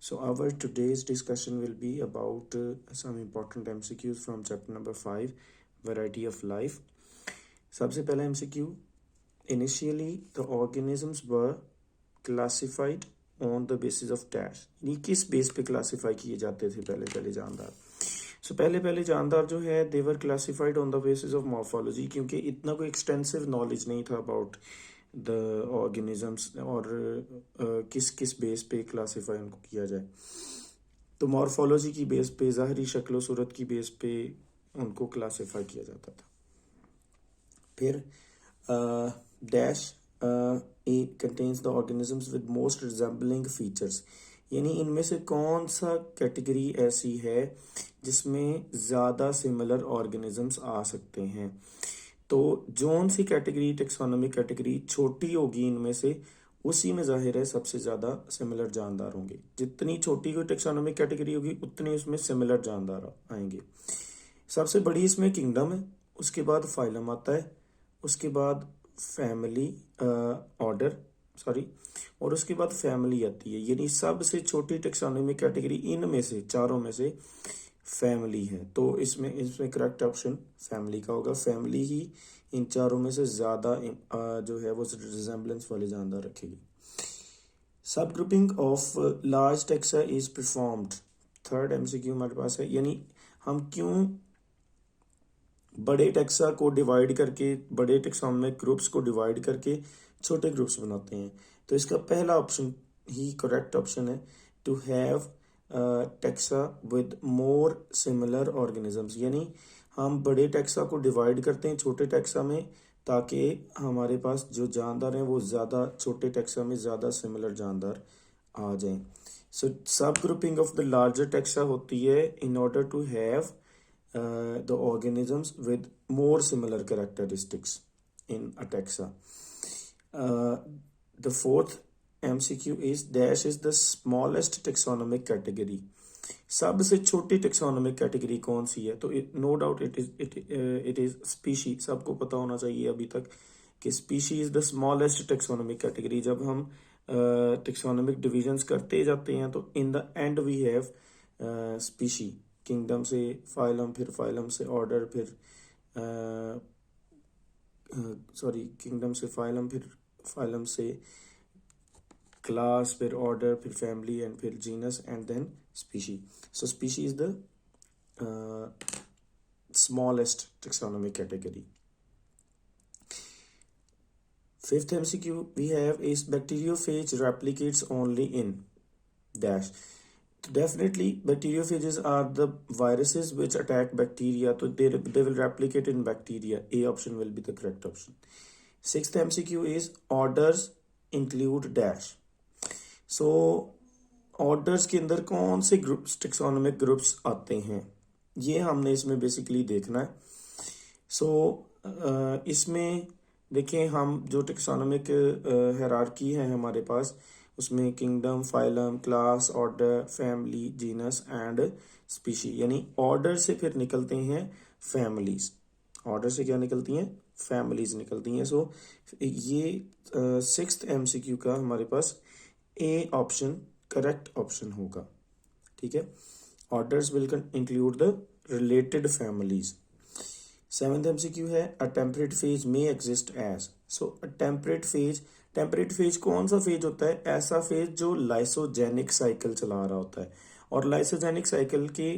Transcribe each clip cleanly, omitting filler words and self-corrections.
So our today's discussion will be about some important MCQs from chapter number 5, variety of life. सबसे पहला MCQ, initially the organisms were classified on the basis of dash. यानी किस base पे classify किए जाते थे पहले जानदार. सो पहले जानदार जो है they were classified on the basis of morphology, क्योंकि इतना कोई एक्सटेंसिव नॉलेज नहीं था अबाउट द ऑर्गेनिजम्स और किस किस बेस पे क्लासिफाई उनको किया जाए. तो मॉर्फोलॉजी की बेस पे, ज़ाहरी शक्ल सूरत की बेस पे उनको क्लासिफाई किया जाता था. फिर dash A contains the organisms with most resembling features, यानी इनमें से कौन सा कैटेगरी ऐसी है जिसमें ज़्यादा सिमिलर ऑर्गेनिजम्स आ सकते हैं. तो जोन सी कैटेगरी, टेक्सोनॉमिक कैटेगरी छोटी होगी इनमें से, उसी में जाहिर है सबसे ज़्यादा सिमिलर जानदार होंगे. जितनी छोटी कोई टेक्सोनॉमिक कैटेगरी होगी उतनी उसमें सिमिलर जानदार आएंगे. सबसे बड़ी इसमें किंगडम है, उसके बाद फाइलम आता है, उसके बाद फैमिली ऑर्डर और उसके बाद फैमिली आती है. यानी सबसे छोटी टेक्सोनॉमिक कैटेगरी इनमें से चारों में से फैमिली है. तो इसमें करेक्ट ऑप्शन फैमिली का होगा. फैमिली ही इन चारों में से ज़्यादा जो है वो रिजेंबलेंस वाले जानदार रखेगी. सब grouping of large taxa is performed. Third MCQ हमारे पास है, यानी हम क्यों बड़े टेक्सा को डिवाइड करके, बड़े टेक्सोनॉमिक ग्रुप्स को डिवाइड करके छोटे ग्रुप्स बनाते हैं. तो इसका पहला ऑप्शन ही करेक्ट ऑप्शन है, to have taxa with more similar organisms. यानी हम बड़े टेक्सा को डिवाइड करते हैं छोटे टेक्सा में, ताकि हमारे पास जो जानदार हैं वो ज़्यादा छोटे टेक्सा में ज़्यादा सिमिलर जानदार आ जाएं. सो सब grouping of the larger taxa होती है in order to have the organisms with more similar characteristics in a taxa. The fourth MCQ is dash is the smallest taxonomic category. सबसे छोटी taxonomic category कौन सी है? तो no doubt it is species. सबको पता होना चाहिए अभी तक कि species is the smallest taxonomic category. जब हम टेक्सोनॉमिक डिविजन्स करते जाते हैं तो in the end we have species. Kingdom से फाइलम, फिर फाइलम से ऑर्डर, फिर किंगडम से फाइलम, फिर फाइलम से क्लास, फिर ऑर्डर, फिर फैमिली एंड फिर genus and then species. So species is the smallest taxonomic category. Fifth MCQ we have is bacteriophage replicates only in dash. Definitely bacteriophages are the viruses which attack bacteria, so they will replicate in bacteria. A option will be the correct option. Sixth MCQ is orders include dash. So orders के अंदर कौन से groups, taxonomic groups आते हैं, ये हमने इसमें basically देखना है. सो इसमें देखें, हम जो टेक्सोनॉमिक हायरार्की है हमारे पास, उसमें kingdom, phylum, class, order, family, genus and species. यानी ऑर्डर से फिर निकलते हैं फैमिलीज. ऑर्डर से क्या निकलती हैं? फैमिलीज निकलती हैं. सो ये सिक्स्थ MCQ का हमारे पास ए ऑप्शन करेक्ट ऑप्शन होगा. ठीक है. Orders will include the related families. Seventh MCQ है, अ टेम्परेट फेज में एग्जिस्ट एज. सो अ टेम्परेट फेज कौन सा फेज होता है? ऐसा फेज जो लाइसोजेनिक साइकिल चला रहा होता है. और लाइसोजेनिक साइकिल के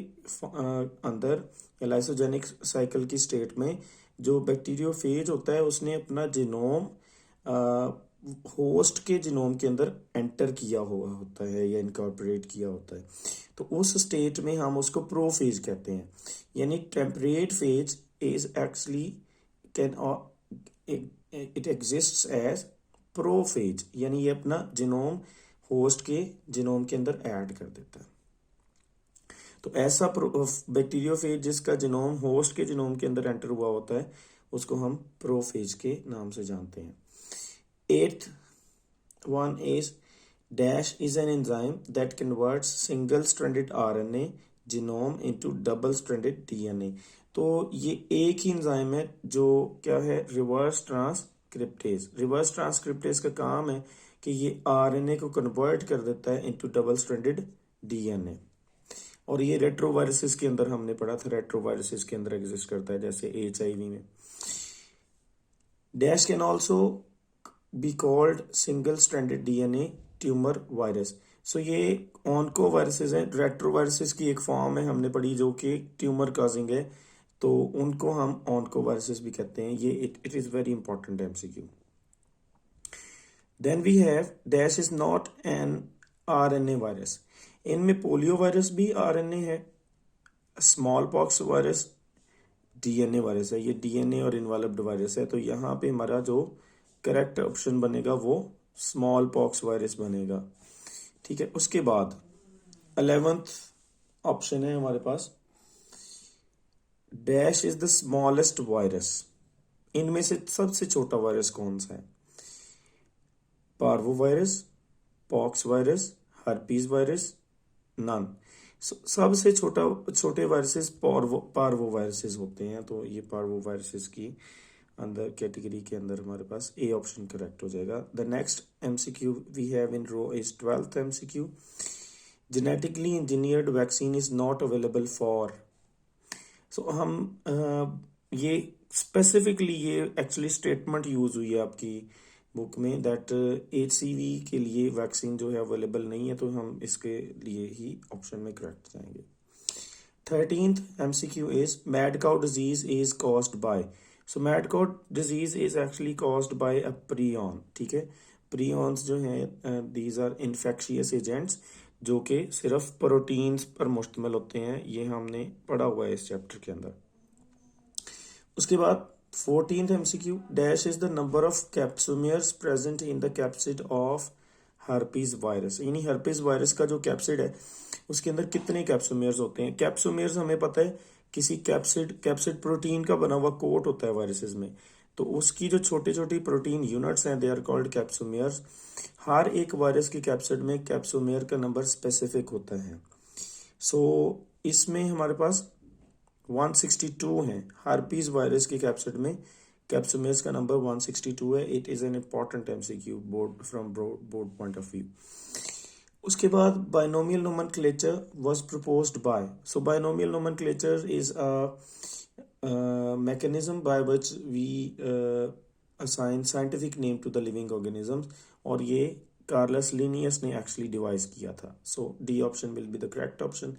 अंदर या लाइसोजेनिक साइकिल की स्टेट में जो बैक्टीरियोफेज होता है उसने अपना जिनोम होस्ट के जिनोम के अंदर एंटर किया हुआ होता है या इनकॉर्पोरेट किया होता है. तो उस स्टेट में हम उसको प्रोफेज कहते हैं. यानी temperate phase is actually it exists as prophase. यानी ये अपना जिनोम होस्ट के जिनोम के अंदर ऐड कर देता है. तो ऐसा बैक्टीरियोफेज जिसका जिनोम होस्ट के जिनोम के अंदर एंटर हुआ होता है उसको हम प्रोफेज के नाम से जानते हैं. Eighth one is dash is an enzyme that converts single stranded RNA genome into double stranded DNA. तो ये एक ही एंजाइम है जो क्या है? Reverse transcriptase. रिवर्स ट्रांसक्रिप्टेज का काम है कि ये RNA को कन्वर्ट कर देता है इनटू डबल स्ट्रैंडेड डीएनए। और ये रेट्रोवायरसेस के अंदर हमने पढ़ा था, रेट्रोवायरसेस के अंदर एग्जिस्ट करता है, जैसे एचआईवी में। Dash can also be called single stranded DNA tumour virus. So ये ऑनको वायरसेस है, रेट्रोवायरसेस की एक फॉर्म है हमने पढ़ी जो कि ट्यूमर काजिंग है, तो उनको हम ऑनको वायरसेस भी कहते हैं। ये it is very important MCQ. Then we have dash is not an RNA virus. इनमें पोलियो वायरस भी आरएनए है, smallpox virus DNA virus है, ये डीएनए और इन्वॉल्व्ड वायरस है। तो यहाँ पे हमारा जो करेक्ट ऑप्शन बनेगा वो स्मॉल पॉक्स वायरस बनेगा। ठीक है, उसके बाद 11th ऑप्शन है हमारे पास, dash is the smallest virus. इनमें से सबसे छोटा वायरस कौन सा है? Parvo virus, pox virus, herpes virus, none. सबसे छोटे वायरसेस पार्वो वायरसेस होते हैं, तो ये पार्वो वायरसेस की अंदर कैटेगरी के अंदर हमारे पास ए ऑप्शन करेक्ट हो जाएगा। The next MCQ we have in row is 12th MCQ, genetically engineered vaccine is not available for. So हम ये स्पेसिफिकली ये एक्चुअली स्टेटमेंट यूज हुई है आपकी बुक में, दैट एचसीवी के लिए वैक्सीन जो है अवेलेबल नहीं है, तो हम इसके लिए ही ऑप्शन में करेक्ट जाएंगे। 13th MCQ is mad cow disease is caused by। So mad cow disease is actually caused by a prion। ठीक है, prions जो हैं these are infectious agents जो कि सिर्फ प्रोटीन्स पर मुश्तमिल होते हैं, ये हमने पढ़ा हुआ है इस चैप्टर के अंदर। उसके बाद 14th MCQ, dash is the number of capsomeres present in the capsid of herpes virus. यानी हर्पीज वायरस का जो कैप्सिड है उसके अंदर कितने कैप्सुमियर्स होते हैं? कैप्सुमियर्स हमें पता है किसी कैप्सिड प्रोटीन का बना हुआ कोट होता है वायरसेस में, तो उसकी जो छोटी छोटी प्रोटीन यूनिट्स हैं दे आर कॉल्ड कैप्सुमियर्स। हर एक वायरस के कैप्सिड में कैप्सुमियर का नंबर स्पेसिफिक होता है। सो इसमें हमारे पास 162 है। हार्पीज वायरस के कैप्सिड में कैप्सुमियर्स का नंबर 162 है। It is an important MCQ board from board point of view. उसके बाद binomial nomenclature was proposed by. So binomial nomenclature is a mechanism by which we assign scientific name to the living organisms, और ये Carolus Linnaeus ने actually devise किया था। So D option will be the correct option.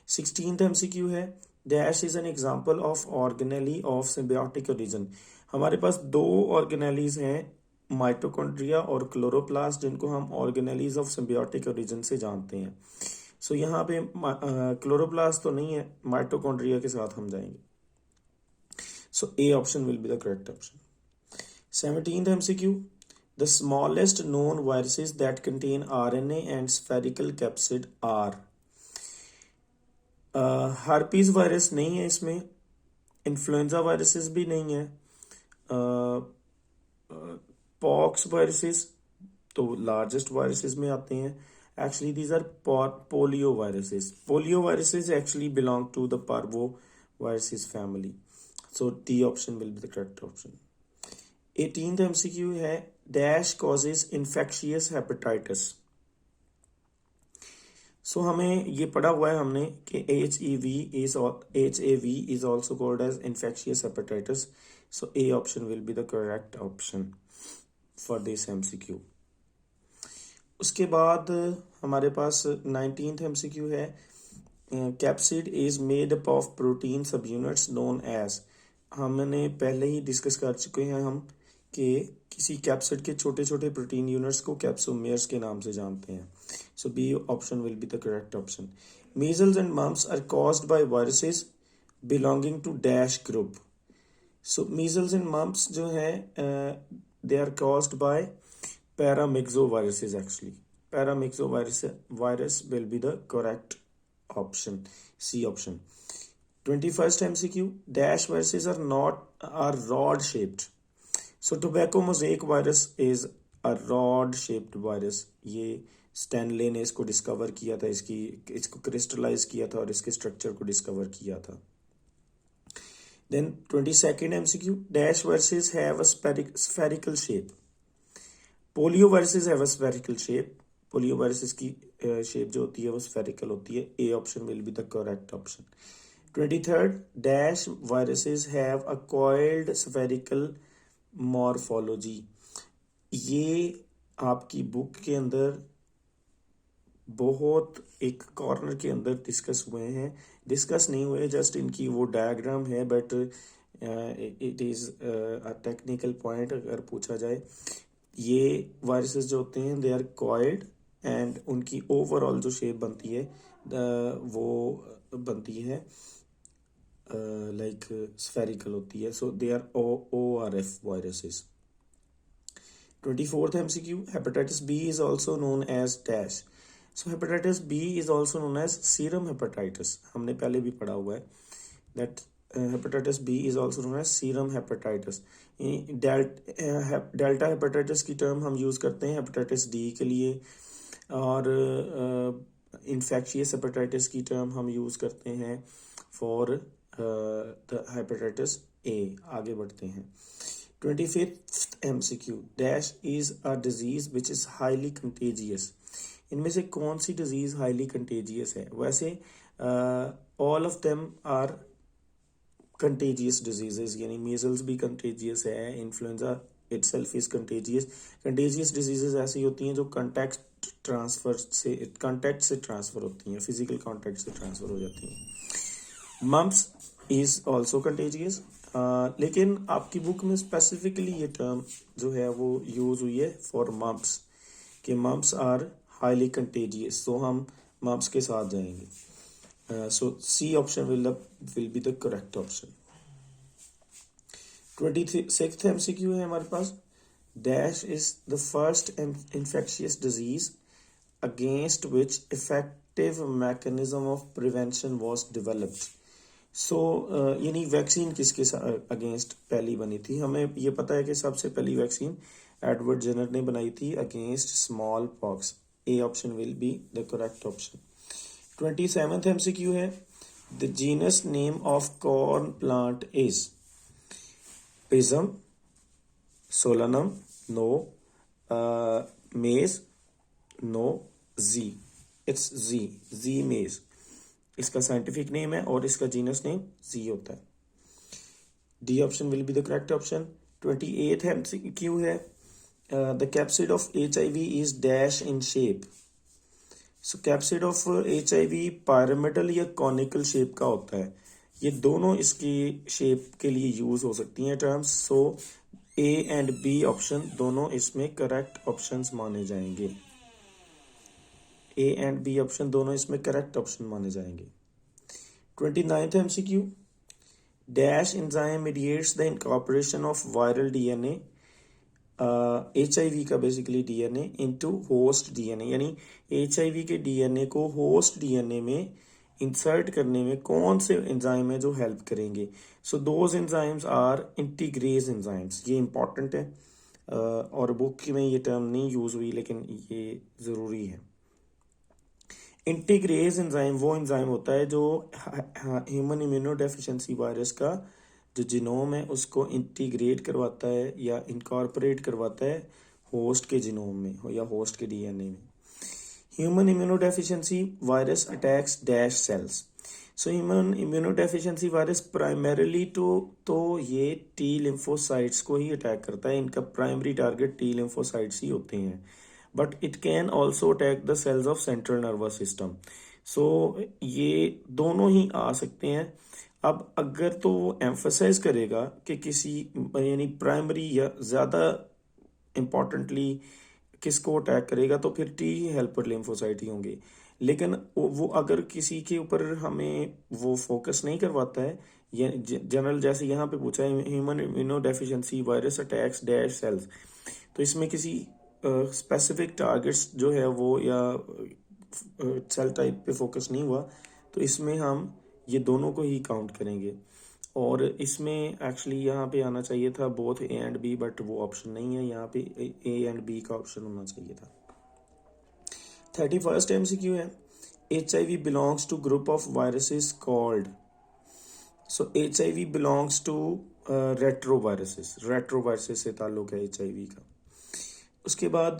16th MCQ है, dash is an example of organelle of symbiotic origin. हमारे पास दो organelles हैं, माइटोकॉन्ड्रिया और क्लोरोप्लास्ट, जिनको हम ऑर्गेनेलीज ऑफ सिम्बियोटिक ओरिजिन से जानते हैं। सो यहाँ पे क्लोरोप्लास्ट तो नहीं है, माइटोकॉन्ड्रिया के साथ हम जाएंगे। So A option will be the correct option. 17th MCQ, the smallest known viruses that contain RNA and spherical capsid are। herpes virus नहीं है इसमें, इन्फ्लुएंजा वायरसेस भी नहीं है, पॉक्स वायरसेस तो लार्जेस्ट वायरसेस में आते हैं। Actually these are polio viruses. Polio viruses actually belong to the parvo viruses family. So D option will be the correct option. 18th MCQ है, dash causes infectious hepatitis। So हमें ये पढ़ा हुआ है हमने कि HAV is also called as infectious hepatitis. So A option will be the correct option for this MCQ. उसके बाद हमारे पास 19th MCQ है, capsid is made up of protein subunits known as। हमने पहले ही डिस्कस कर चुके हैं हम कि किसी कैप्सिड के छोटे छोटे प्रोटीन यूनिट्स को कैप्सोमियर्स के नाम से जानते हैं। So B option will be the correct option. Measles and mumps are caused by viruses belonging to dash group. So measles and mumps जो है they are caused by paramyxo viruses. Actually paramyxo virus will be the correct option, C option. 21st MCQ, dash viruses are rod shaped। So tobacco mosaic virus is a rod shaped virus। ये Stanley ने इसको discover किया था, इसको crystallise किया था और इसके स्ट्रक्चर को डिस्कवर किया था। Then 22nd MCQ, dash viruses have a spherical shape। Polio viruses have a spherical shape, polio viruses की शेप जो होती है वो स्फेरिकल होती है. A option will be the correct option. 23rd, dash viruses have a coiled spherical morphology. ये आपकी book के अंदर बहुत एक कॉर्नर के अंदर डिस्कस हुए हैं. डिस्कस नहीं हुए, जस्ट इनकी वो डायग्राम है, but it is a technical point अगर पूछा जाए. ये वायरसेस जो होते हैं दे आर कॉइल्ड एंड उनकी ओवरऑल जो शेप बनती है वो बनती है लाइक स्फेरिकल होती है. So they are ORF viruses. 24th MCQ, hepatitis B is also known as dash. So hepatitis B is also known as serum hepatitis. हमने पहले भी पढ़ा हुआ है that hepatitis B is also known as serum hepatitis. Delta hepatitis की term हम use करते हैं हेपेटाइटिस डी के लिए, और इन्फेक्शियस हेपेटाइटिस की टर्म हम यूज़ करते हैं फॉर द हेपेटाइटिस ए. आगे बढ़ते हैं. 25th MCQ, dash is a disease which is highly contagious. इनमें से कौन सी डिजीज हाईली कंटेजियस है? वैसे all of them are contagious diseases, यानी मीजल्स भी कंटेजियस है, influenza itself is contagious. Contagious diseases ऐसी होती हैं जो कांटेक्ट से ट्रांसफर होती हैं, फिजिकल कांटेक्ट से ट्रांसफर हो जाती हैं. मम्प्स इज ऑल्सो कंटेजियस, लेकिन आपकी बुक में स्पेसिफिकली ये टर्म जो है वो यूज हुई है फॉर मम्प्स, कि मम्प्स आर हाईली कंटेजियस. तो हम मम्प्स के साथ जाएंगे. So C option will be the correct option. 26th MCQ है हमारे पास. Dash is the first infectious disease against which effective mechanism of prevention was developed. So यानी vaccine किसके against पहली बनी थी? हमें ये पता है कि सबसे पहली वैक्सीन एडवर्ड जेनर ने बनाई थी against small pox. A option will be the correct option. 27th MCQ है. The genus name of corn plant is Pisum, Solanum, no. Maize, no. Z. It's Z maize. इसका scientific name है और इसका genus name Z होता है. D option will be the correct option. 28th MCQ है. The capsid of HIV is dash in shape. So capsid of HIV pyramidal या conical shape का होता है. ये दोनों इसकी शेप के लिए यूज हो सकती हैं terms. So A and B option दोनों इसमें करेक्ट ऑप्शंस माने जाएंगे. A एंड B ऑप्शन दोनों इसमें करेक्ट ऑप्शन माने जाएंगे. 29th MCQ, dash enzyme mediates the incorporation of viral DNA, HIV का basically DNA into host DNA, यानी HIV के DNA को होस्ट DNA में इंसर्ट करने में कौन से एंजाइम है जो हेल्प करेंगे? So those enzymes are integrase enzymes. ये इंपॉर्टेंट है और बुक में ये टर्म नहीं यूज हुई, लेकिन ये ज़रूरी है. इंटीग्रेज एंजाइम वो एंजाइम होता है जो ह्यूमन इम्यूनोडेफिशिएंसी वायरस का जो जीनोम है उसको इंटीग्रेट करवाता है या इनकॉर्पोरेट करवाता है होस्ट के जीनोम में या होस्ट के DNA में. Human immunodeficiency virus attacks dash cells. So human immunodeficiency virus primarily तो ये T लिम्फोसाइट्स को ही अटैक करता है. इनका प्राइमरी टारगेट T लिम्फोसाइट्स ही होते हैं, but it can also attack the cells of central nervous system. सो ये दोनों ही आ सकते हैं. अब अगर तो वो एम्फसाइज करेगा कि किसी यानी प्राइमरी या ज़्यादा इम्पॉर्टेंटली किसको अटैक करेगा तो फिर T हेल्पर लिम्फोसाइट ही होंगे. लेकिन वो अगर किसी के ऊपर हमें वो फोकस नहीं करवाता है, ये जनरल जैसे यहाँ पे पूछा है human immunodeficiency virus attacks dash cells, तो इसमें किसी स्पेसिफिक टारगेट्स जो है वो या सेल टाइप पे फोकस नहीं हुआ, तो इसमें हम ये दोनों को ही काउंट करेंगे. और इसमें एक्चुअली यहाँ पे आना चाहिए था both A and B, but वो ऑप्शन नहीं है. यहाँ पे A एंड B का ऑप्शन होना चाहिए था. 31st MCQ है. HIV belongs to group of viruses called. So HIV belongs to retroviruses. retroviruses से ताल्लुक है HIV का. उसके बाद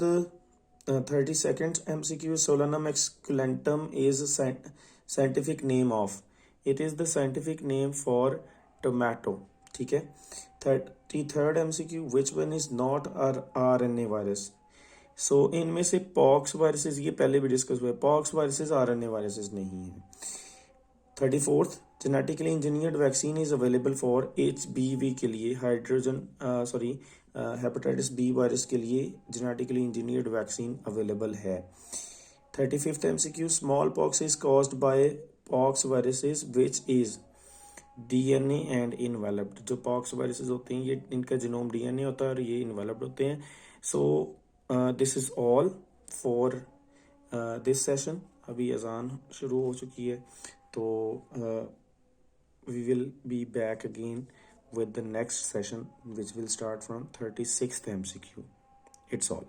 32nd MCQ, Solanum esculentum is a scientific name of. It is the scientific name for tomato. ठीक है. 33rd MCQ, which one is not RNA virus? सो इनमें से पॉक्स वायरसेस, ये पहले भी डिस्कस हुआ है, पॉक्स वायरसेस RNA वायरसेस नहीं है. 34th, genetically engineered vaccine is available for HBV के लिए, हेपेटाइटिस बी वायरस के लिए जेनेटिकली इंजीनियर्ड वैक्सीन अवेलेबल है. 35th MCQ, small pox is caused by pox viruses which is DNA and enveloped. जो pox viruses होते हैं ये इनका जीनोम DNA होता है और ये इन्वेलप्ड होते हैं. So this is all for this session. अभी अजान शुरू हो चुकी है, तो we will be back again with the next session, which will start from 36th MCQ. It's all.